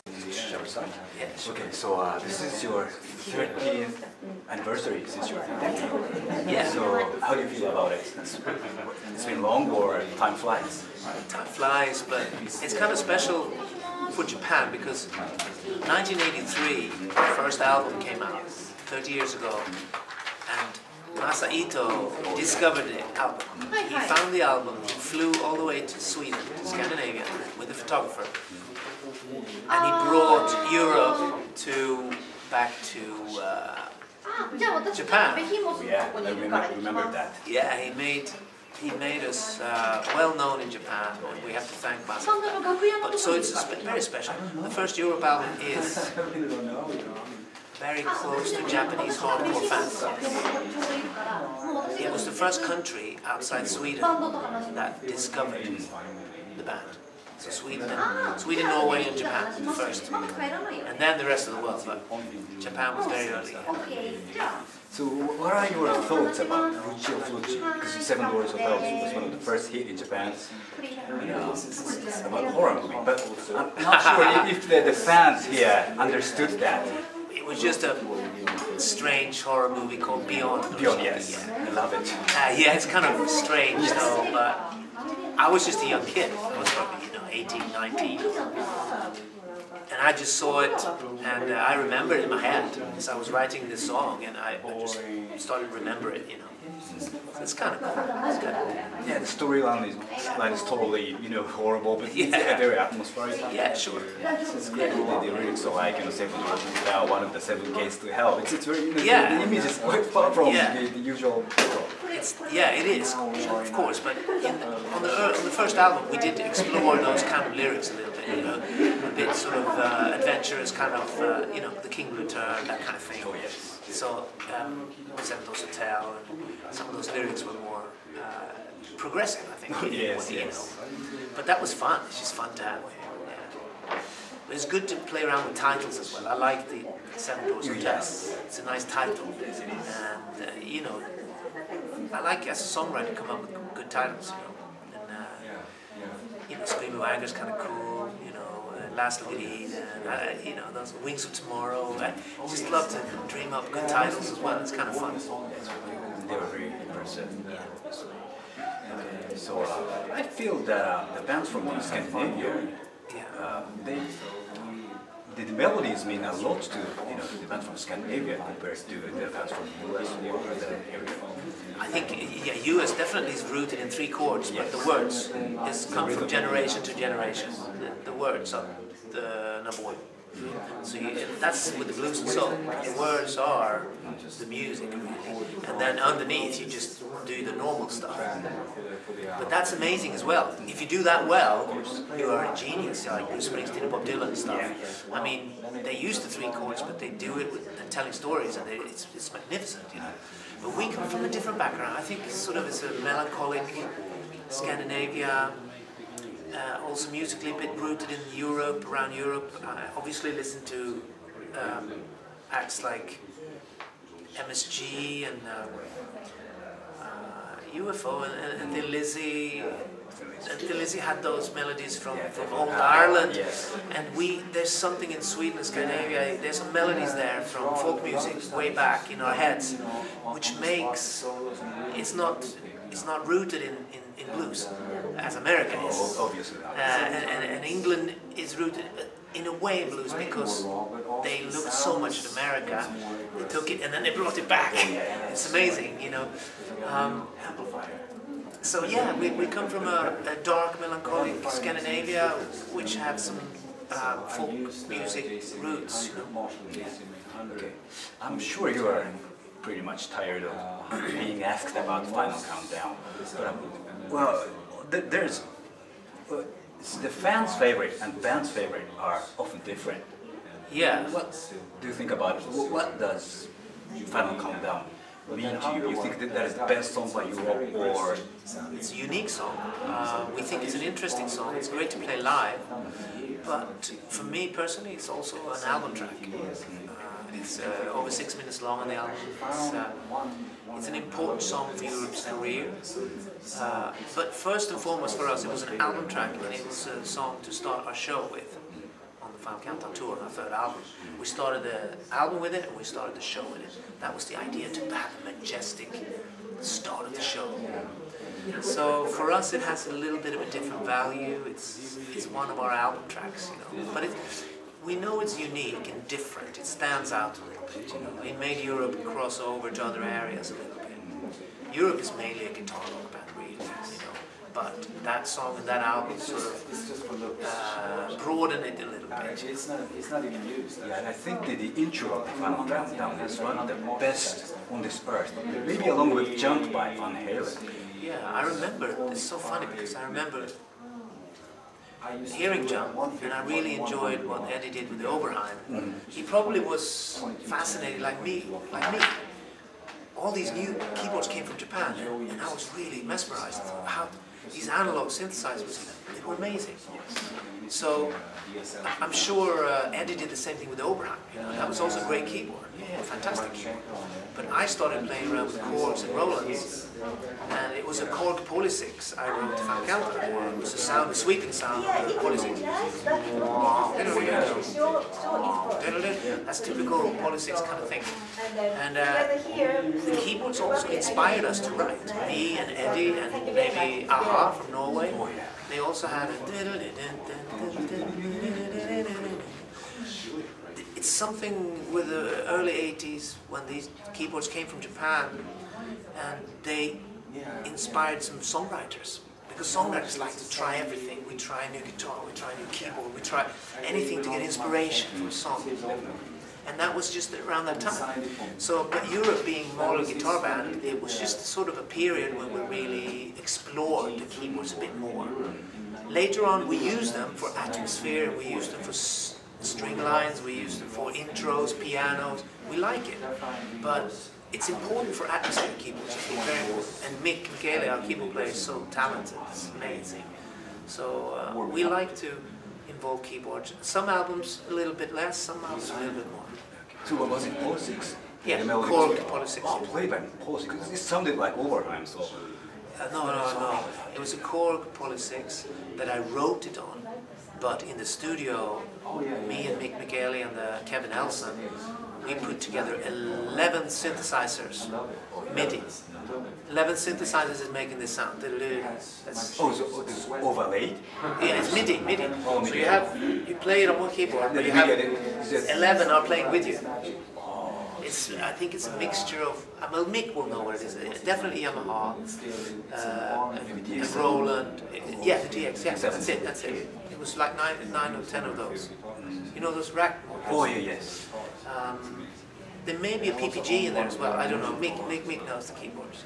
Shall we start? Yeah, sure. Okay, so this is your 30th anniversary since your debut. Yeah. So how do you feel about it? It's been long, or time flies? Time flies, but it's kind of special for Japan because 1983, the first album came out 30 years ago, and Masahito discovered the album. He found the album, he flew all the way to Sweden, to Scandinavia, with a photographer, and he brought Europe back to Japan. Yeah, I remember that. Yeah, he made us well known in Japan, and we have to thank Masahito. So it's very special. The first Europe album is very close to Japanese hardcore fans. It was the first country outside Sweden that discovered the band. So Sweden, Norway and Japan first, and then the rest of the world, but Japan was very early. So what are your thoughts about Lucio Fulci? Because Seven Doors Hotel was one of the first hit in Japan. It's about a horror movie, but I'm not sure if the fans here understood that. It was just a strange horror movie called Beyond. Beyond, yes. Yeah. I love it. Yeah, it's kind of strange though, but I was just a young kid. I was probably 18, 19. And I just saw it, and I remember it in my head as I was writing this song, and I just started to remember it, So it's kind of cool. It's kind of cool. Yeah, the storyline is totally, horrible, but yeah, very atmospheric. Yeah, sure. It's great. The lyrics are like, Seven Doors Hotel, one of the seven gates to hell. It's very, the image is quite far from the usual. It is, of course, but on the first album we did explore those kind of lyrics a little bit, a bit sort of adventurous, kind of, the King will return, that kind of thing. Oh, yes. So, Seven Doors Hotel, and some of those lyrics were more progressive, I think. Yes. But that was fun. It's just fun to have. Yeah. But it's good to play around with titles as well. I like the Seven Doors Hotel. Yes. It's a nice title, and I like as a songwriter to come up with good titles. And Scream of Anger is kind of cool. Last Look at Eden, those Wings of Tomorrow. I just love to dream up good titles as well. It's kind of fun. They were very impressive. So I feel that the bands from Scandinavia, the melodies mean a lot to the bands from Scandinavia compared to the bands from the US or the area. I think US definitely is rooted in three chords, but the words come from generation to generation. The words are the number one. So that's with the blues and soul. The words are the music, really. And then underneath you just do the normal stuff. But that's amazing as well. If you do that well, you are a genius, like Bruce Springsteen and Bob Dylan and stuff. I mean, they use the three chords, but they do it with telling stories, and it's magnificent, But we come from a different background. I think it's a melancholic Scandinavia. Also musically a bit rooted in Europe, around Europe. I obviously listen to acts like MSG and UFO and Thin Lizzy. And Thin Lizzy had those melodies from old Ireland, and there's something in Sweden and Scandinavia. There's some melodies there from folk music way back in our heads, which makes it's not rooted in blues, as America is. Obviously. And England is rooted in a way in blues because they looked so much at America, they took it and then they brought it back. It's amazing, So we come from a dark, melancholic Scandinavia, which have some folk music roots. Okay. I'm sure you are pretty much tired of being asked about Final Countdown. But, there's the fans' favorite and band's favorite are often different. Yeah. What do you think about it? What does Final Countdown mean to you? You think that is the best song by you, or it's a unique song? We think it's an interesting song. It's great to play live, but for me personally, it's also an album track. It's over 6 minutes long on the album. It's an important song for Europe's career. But first and foremost for us, it was an album track, and it was a song to start our show with on the Final Countdown tour, our third album. We started the album with it, and we started the show with it. That was the idea, to have a majestic start of the show. So for us, it has a little bit of a different value. It's one of our album tracks, you know. But we know it's unique and different. It stands out a little bit, you know. It made Europe cross over to other areas a little bit. Europe is mainly a guitar rock band, really, you know. But that song and that album sort of broaden it a little bit. It's not even used. Yeah, and I think the intro of the Final Countdown is one of the best on this earth. Maybe along with Jump by Van Halen. Yeah, I remember, it's so funny because I remember hearing Jump, and I really enjoyed what Eddie did with the Oberheim. He probably was fascinated like me. All these new keyboards came from Japan, and I was really mesmerized. How these analog synthesizers, they were amazing. So I'm sure Eddie did the same thing with the Oberheim. You know, that was also a great keyboard, fantastic keyboard. But I started playing around with chords and Rolands, and it was a Korg Polysix I wrote to Final Countdown. It was a sound, a sweeping sound of the Polysix. That's typical Polysix kind of thing. And the keyboards also inspired us to write. Me and Eddie and maybe Aha from Norway. They also had a... It's something with the early 80s when these keyboards came from Japan, and they inspired some songwriters. Because songwriters like to try everything. We try a new guitar, we try a new keyboard, we try anything to get inspiration for a song. And that was just around that time. So, but Europe being more a guitar band, it was just sort of a period when we really explored the keyboards a bit more. Later on, we used them for atmosphere, we used them for string lines, we used them for intros, pianos. We like it, but it's important for atmosphere keyboards. It's very important. And Mick Michele, our keyboard player, is so talented. It's amazing. So we like to involve keyboards. Some albums a little bit less, some albums a little bit more. So what was it, Polysix? Yeah, Korg Polysix. Oh, played by Polysix. It sounded like Oberheim, so... No. It was a Korg Polysix that I wrote it on. But in the studio, me and Mick Michele and Kevin Elson, we put together 11 synthesizers, MIDI. 11 synthesizers is making this sound. That's, so it's overlaid? Yeah, it's MIDI. Oh, so you play it on one keyboard, but you have 11 are playing with you. I think it's a mixture of, well, Mick will know what it is. Definitely Yamaha, and Roland. Yeah, the DX. Yeah, that's it. It was like 9 or 10 of those. You know those rack motors? Oh yeah, yes. There may be a PPG in there as well. I don't know. Mick knows the keyboards.